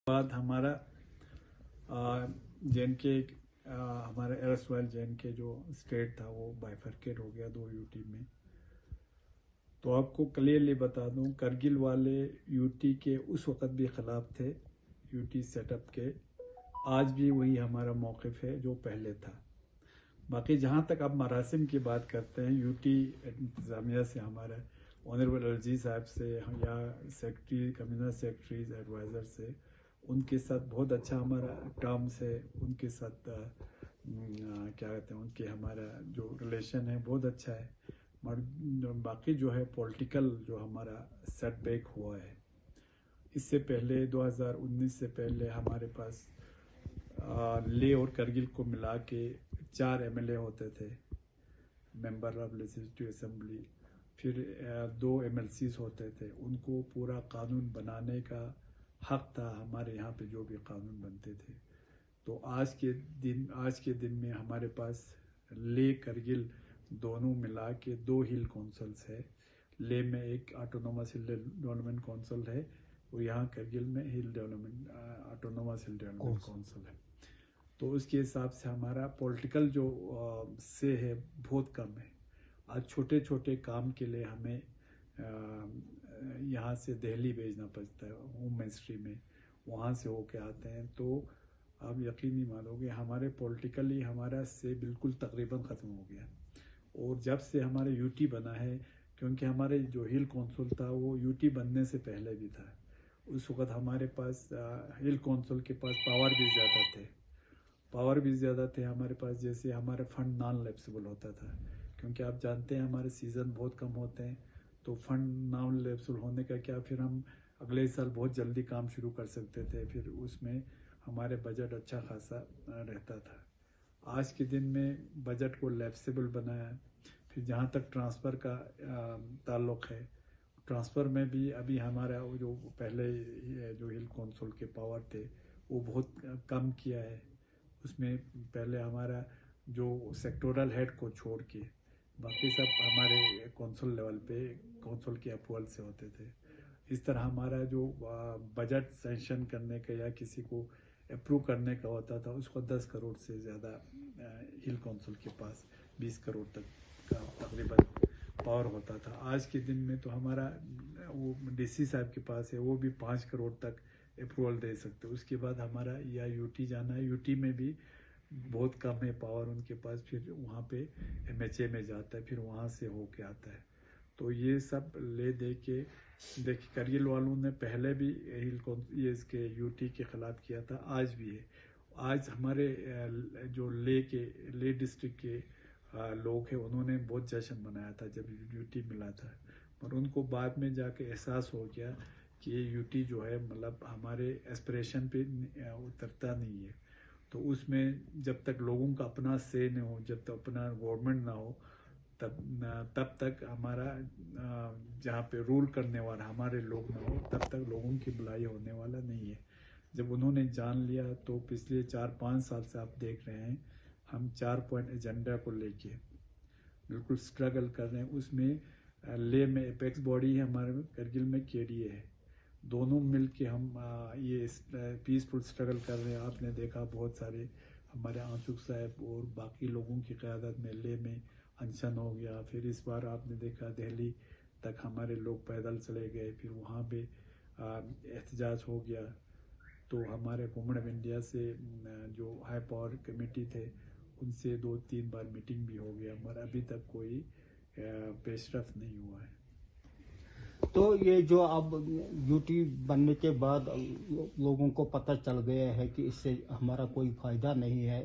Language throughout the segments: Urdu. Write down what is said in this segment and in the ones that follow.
بعد ہمارا جے این کے ہمارا ایرسوائل جے این کے جو اسٹیٹ تھا وہ بائیفرکیٹ ہو گیا 2 یوٹی میں. تو آپ کو کلیئرلی بتا دوں کرگل والے یوٹی کے اس وقت بھی خلاف تھے یوٹی سیٹ اپ کے. آج بھی وہی ہمارا موقف ہے جو پہلے تھا. باقی جہاں تک آپ مراسم کی بات کرتے ہیں یوٹی انتظامیہ سے ہمارا آنریبل الرجی صاحب سے یا سیکرٹری کمیونل سیکرٹریز ایڈوائزر سے ان کے ساتھ بہت اچھا ہمارا ٹرمس ہے. ان کے ساتھ کیا کہتے ہیں ان کے ہمارا جو ریلیشن ہے بہت اچھا ہے. باقی جو ہے پولیٹیکل جو ہمارا سیٹ بیک ہوا ہے اس سے پہلے 2019 سے پہلے ہمارے پاس لے اور کرگل کو ملا کے 4 MLA ہوتے تھے ممبر آف لیجسلیٹو اسمبلی. پھر 2 MLCs ہوتے تھے. ان کو پورا قانون بنانے کا حق تھا ہمارے یہاں پہ جو بھی قانون بنتے تھے. تو آج کے دن میں ہمارے پاس لے کرگل دونوں ملا کے 2 ہل کونسلز ہے. لے میں ایک آٹونومس ہل ڈیولپمنٹ کونسل ہے اور یہاں کرگل میں آٹونومس ہل ڈیولپمنٹ کونسل ہے. تو اس کے حساب سے ہمارا پولیٹیکل جو سے ہے بہت کم ہے. آج چھوٹے چھوٹے کام کے لیے ہمیں یہاں سے دہلی بھیجنا پڑتا ہے ہوم منسٹری میں, وہاں سے ہو کے آتے ہیں. تو آپ یقین نہیں مانو گے ہمارے پولیٹیکلی ہمارا سے بالکل تقریباً ختم ہو گیا. اور جب سے ہمارے یوٹی بنا ہے, کیونکہ ہمارے جو ہل کونسل تھا وہ یوٹی بننے سے پہلے بھی تھا, اس وقت ہمارے پاس ہل کونسل کے پاس پاور بھی زیادہ تھے ہمارے پاس. جیسے ہمارا فنڈ نان لیپسیبل ہوتا تھا, کیونکہ آپ جانتے ہیں ہمارے سیزن بہت کم ہوتے ہیں. تو فنڈ نان لیپسیبل ہونے کا کیا, پھر ہم اگلے سال بہت جلدی کام شروع کر سکتے تھے. پھر اس میں ہمارے بجٹ اچھا خاصا رہتا تھا. آج کے دن میں بجٹ کو لیپسیبل بنایا. پھر جہاں تک ٹرانسفر کا تعلق ہے, ٹرانسفر میں بھی ابھی ہمارا جو پہلے جو ہل کونسل کے پاور تھے وہ بہت کم کیا ہے. اس میں پہلے ہمارا جو سیکٹورل ہیڈ کو چھوڑ کے باقی سب ہمارے کونسل لیول پہ کونسل کے اپروول سے ہوتے تھے. اس طرح ہمارا جو بجٹ سینکشن کرنے کا یا کسی کو اپروو کرنے کا ہوتا تھا اس کو 10 کروڑ سے زیادہ ہل کونسل کے پاس 20 کروڑ تک کا تقریباً پاور ہوتا تھا. آج کے دن میں تو ہمارا وہ ڈی سی صاحب کے پاس ہے, وہ بھی 5 کروڑ تک اپروول دے سکتے. اس کے بعد ہمارا یا یوٹی جانا ہے, یوٹی میں بھی بہت کم ہے پاور ان کے پاس. پھر وہاں پہ MHA میں جاتا ہے, پھر وہاں سے ہو کے آتا ہے. تو یہ سب لے دے کے دیکھیں کرگل والوں نے پہلے بھی یہ اس کے یوٹی کے خلاف کیا تھا, آج بھی ہے. آج ہمارے جو لے ڈسٹرکٹ کے لوگ ہیں انہوں نے بہت جشن منایا تھا جب یوٹی ملا تھا, اور ان کو بعد میں جا کے احساس ہو گیا کہ یہ یوٹی جو ہے مطلب ہمارے ایسپریشن پہ اترتا نہیں ہے. تو اس میں جب تک لوگوں کا اپنا سے نہ ہو, جب تک اپنا گورنمنٹ نہ ہو, تب تک ہمارا جہاں پہ رول کرنے والا ہمارے لوگ نہ ہو, تب تک لوگوں کی بھلائی ہونے والا نہیں ہے. جب انہوں نے جان لیا تو پچھلے 4-5 سال سے آپ دیکھ رہے ہیں ہم 4 پوائنٹ ایجنڈا کو لے کے بالکل سٹرگل کر رہے ہیں. اس میں لے میں اپیکس باڈی ہے, ہمارے کرگل میں KDA ہے. دونوں مل کے ہم یہ پیسفل سٹرگل کر رہے ہیں. آپ نے دیکھا بہت سارے ہمارے آنسوک صاحب اور باقی لوگوں کی قیادت میں لے میں انشن ہو گیا. پھر اس بار آپ نے دیکھا دہلی تک ہمارے لوگ پیدل چلے گئے, پھر وہاں پہ احتجاج ہو گیا. تو ہمارے گورنمنٹ آف انڈیا سے جو ہائی پاور کمیٹی تھے ان سے 2-3 بار میٹنگ بھی ہو گیا, مگر ابھی تک کوئی پیش رفت نہیں ہوا ہے. تو یہ جو اب یوٹی بننے کے بعد لوگوں کو پتہ چل گیا ہے کہ اس سے ہمارا کوئی فائدہ نہیں ہے,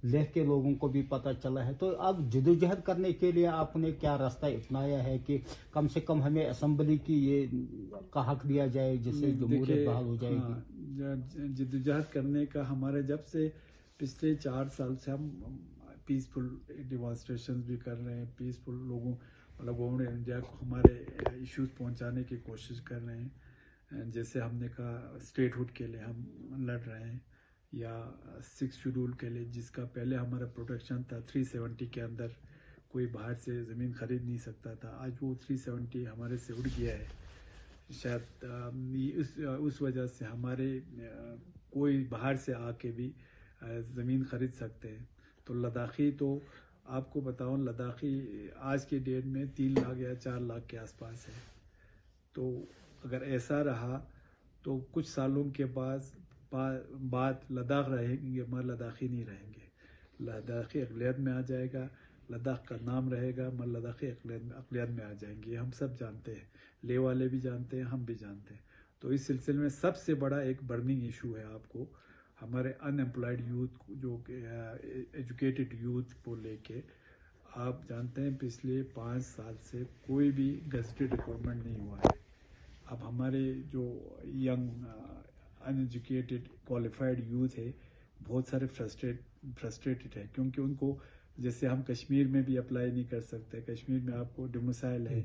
لیہ کے لوگوں کو بھی پتہ چلا ہے, تو اب جدوجہد کرنے کے لیے آپ نے کیا راستہ اپنایا ہے کہ کم سے کم ہمیں اسمبلی کی یہ کا حق دیا جائے جس سے جمہوریت بحال ہو جائے گی؟ جدوجہد کرنے کا ہمارے جب سے پچھلے 4 سال سے ہم پیسفل ڈیمانسٹریشن بھی کر رہے ہیں, پیسفل لوگوں مطلب گورنمنٹ آف انڈیا کو ہمارے ایشوز پہنچانے کی کوشش کر رہے ہیں. جیسے ہم نے کہا اسٹیٹ ہوڈ کے لیے ہم لڑ رہے ہیں, یا 6 شیڈول کے لیے جس کا پہلے ہمارا پروٹیکشن تھا 370 کے اندر کوئی باہر سے زمین خرید نہیں سکتا تھا. آج وہ 370 ہمارے سے اڑ گیا ہے. شاید اس وجہ سے ہمارے کوئی باہر سے آ کے بھی زمین خرید سکتے ہیں. تو لداخی تو آپ کو بتاؤں، لداخی آج کے ڈیٹ میں 3 لاکھ یا 4 لاکھ کے آس پاس ہے. تو اگر ایسا رہا تو کچھ سالوں کے بعد لداخ رہیں گے مگر لداخی نہیں رہیں گے. لداخی اقلیت میں آ جائے گا، لداخ کا نام رہے گا مگر لداخی اقلیت میں آ جائیں گے. ہم سب جانتے ہیں، لے والے بھی جانتے ہیں، ہم بھی جانتے ہیں. تو اس سلسلے میں سب سے بڑا ایک برننگ ایشو ہے آپ کو ہمارے ان امپلائڈ یوتھ، جو کہ ایجوکیٹڈ یوتھ کو لے کے. آپ جانتے ہیں پچھلے 5 سال سے کوئی بھی گزٹڈ ریکروٹمنٹ نہیں ہوا ہے. اب ہمارے جو ینگ ان ایجوکیٹڈ کوالیفائڈ یوتھ ہے، بہت سارے فرسٹریٹڈ ہے، کیونکہ ان کو جیسے ہم کشمیر میں بھی اپلائی نہیں کر سکتے. کشمیر میں آپ کو ڈومیسائل ہے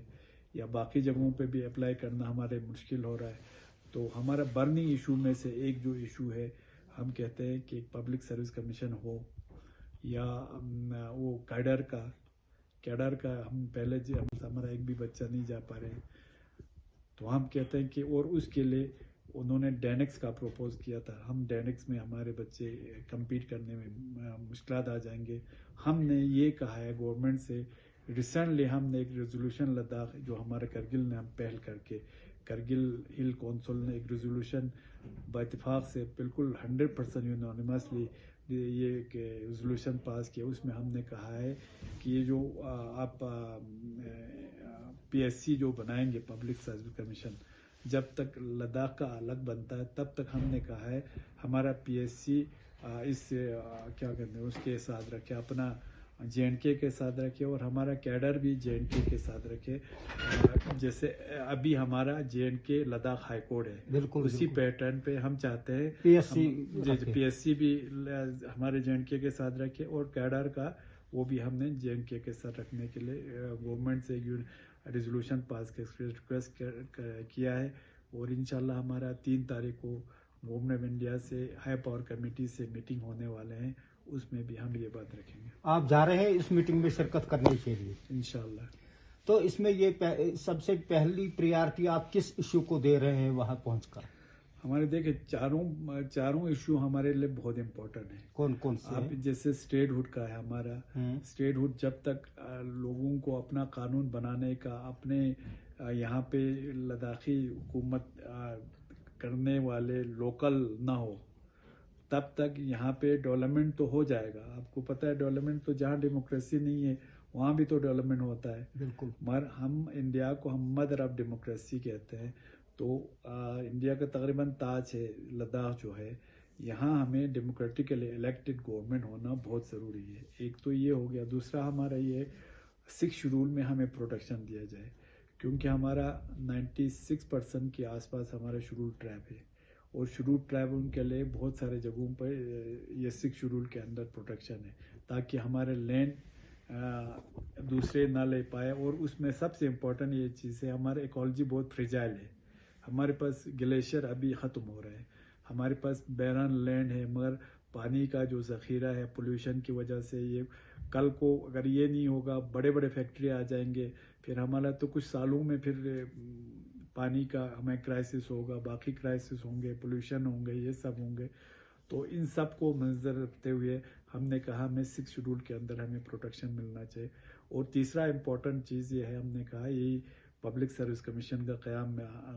یا باقی جگہوں پہ بھی اپلائی کرنا ہمارے مشکل ہو رہا ہے. تو ہمارا برننگ ایشو میں سے ایک جو ایشو ہے، ہم کہتے ہیں کہ پبلک سروس کمیشن ہو یا وہ کیڈر کا ہم پہلے ہمارا ایک بھی بچہ نہیں جا پا رہے. تو ہم کہتے ہیں کہ اور اس کے لیے انہوں نے ڈینکس کا پروپوز کیا تھا. ہم ڈینکس میں ہمارے بچے کمپیٹ کرنے میں مشکلات آ جائیں گے. ہم نے یہ کہا ہے گورنمنٹ سے. ریسنٹلی ہم نے ایک ریزولوشن لداخ جو ہمارے کرگل نے ہم پہل کر کے کرگل ہل کونسل نے ایک ریزولوشن باتفاق سے بالکل 100% یونانیمسلی یہ کہ ریزولوشن پاس کیا. اس میں ہم نے کہا ہے کہ یہ جو آپ PSC جو بنائیں گے پبلک سروس کمیشن، جب تک لداخ کا الگ بنتا ہے تب تک ہم نے کہا ہے ہمارا PSC اس سے کیا کہتے ہیں اس کے ساتھ رکھے، اپنا JNK کے ساتھ رکھے اور ہمارا کیڈر بھی JNK کے ساتھ رکھے. جیسے ابھی ہمارا JNK لداخ ہائی کورٹ ہے، بالکل اسی پیٹرن پہ ہم چاہتے ہیں PSC بھی ہمارے JNK کے ساتھ رکھے اور کیڈر کا وہ بھی ہم نے JNK کے ساتھ رکھنے کے لیے گورنمنٹ سے ریزولوشن پاس کے ریکویسٹ کیا ہے. اور انشاءاللہ ہمارا 3 تاریخ کو گورنمنٹ آف انڈیا سے ہائی پاور کمیٹی سے میٹنگ ہونے والے ہیں، اس میں بھی ہم یہ بات رکھیں گے. آپ جا رہے ہیں اس میٹنگ میں شرکت کرنے کے لیے؟ انشاءاللہ. تو اس میں یہ سب سے پہلی پریارٹی آپ کس ایشو کو دے رہے ہیں وہاں پہنچ کر؟ ہمارے دیکھیں چاروں ایشو ہمارے لیے بہت امپورٹنٹ ہے. کون کون سے؟ آپ جیسے اسٹیٹ ہوڈ کا ہے ہمارا. اسٹیٹ ہوڈ جب تک لوگوں کو اپنا قانون بنانے کا، اپنے یہاں پہ لداخی حکومت کرنے والے لوکل نہ ہو، تب تک یہاں پہ ڈیولپمنٹ تو ہو جائے گا. آپ کو پتہ ہے ڈیولپمنٹ تو جہاں ڈیموکریسی نہیں ہے وہاں بھی تو ڈیولپمنٹ ہوتا ہے. بالکل. مگر ہم انڈیا کو ہم مدر آف ڈیموکریسی کہتے ہیں. تو انڈیا کا تقریباً تاج ہے لداخ جو ہے. یہاں ہمیں ڈیموکریٹکلی الیکٹڈ گورنمنٹ ہونا بہت ضروری ہے. ایک تو یہ ہو گیا. دوسرا ہمارا یہ 6 شیڈول میں ہمیں پروٹیکشن دیا جائے، کیونکہ ہمارا 96% کے آس پاس ہمارا شیڈول ٹرائب ہے اور شیڈول ٹرائب ان کے لیے بہت سارے جگہوں پر یہ 6 شیڈول کے اندر پروٹیکشن ہے تاکہ ہمارے لینڈ دوسرے نہ لے پائے. اور اس میں سب سے امپورٹنٹ یہ چیز ہے ہمارا ایکالوجی بہت فریجائل ہے. ہمارے پاس گلیشیئر ابھی ختم ہو رہے ہیں، ہمارے پاس بیرن لینڈ ہے مگر پانی کا جو ذخیرہ ہے پولوشن کی وجہ سے یہ کل کو اگر یہ نہیں ہوگا بڑے بڑے فیکٹری آ جائیں گے، پھر ہمارا تو کچھ سالوں میں پھر پانی کا ہمیں کرائسس ہوگا، باقی کرائسس ہوں گے، پولوشن ہوں گے، یہ سب ہوں گے. تو ان سب کو نظر رکھتے ہوئے ہم نے کہا ہمیں 6 شیڈول کے اندر ہمیں پروٹیکشن ملنا چاہیے. اور تیسرا امپورٹنٹ چیز یہ ہے ہم نے کہا یہی پبلک سروس کمیشن کا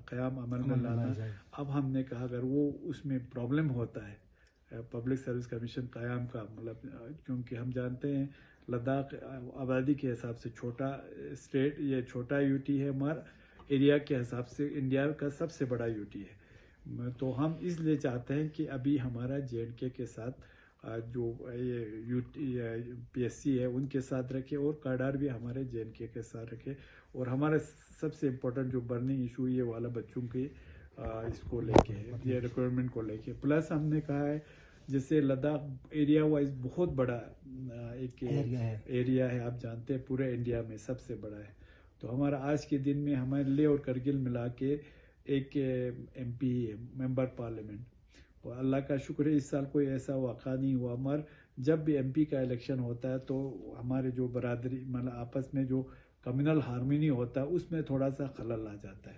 قیام عمل میں لانا. اب ہم نے کہا اگر وہ اس میں پرابلم ہوتا ہے پبلک سروس کمیشن قیام کا، مطلب کیونکہ ہم جانتے ہیں لداخ آبادی کے حساب سے چھوٹا اسٹیٹ، یہ چھوٹا UT ہے مگر ایریا کے حساب سے انڈیا کا سب سے بڑا UT ہے. تو ہم اس لیے چاہتے ہیں کہ ابھی ہمارا JNK کے ساتھ جو یہ PSC ہے ان کے ساتھ رکھے اور کیڈر بھی ہمارے JNK کے ساتھ رکھے. اور ہمارا سب سے امپورٹنٹ جو برننگ ایشو یہ والا بچوں کے اس کو لے کے یہ ریکوائرمنٹ کو لے کے. پلس ہم نے کہا ہے جیسے لداخ ایریا وائز بہت بڑا ایک ایریا ہے، آپ جانتے ہیں پورے انڈیا میں سب سے بڑا ہے. تو ہمارا آج کے دن میں ہمارے لیہ اور کرگل ملا کے ایک MP ہے، ممبر پارلیمنٹ. اور اللہ کا شکر ہے اس سال کوئی ایسا واقعہ نہیں ہوا، مگر جب بھی MP کا الیکشن ہوتا ہے تو ہمارے جو برادری مطلب آپس میں جو کمیونل ہارمونی ہوتا ہے اس میں تھوڑا سا خلل آ جاتا ہے.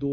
2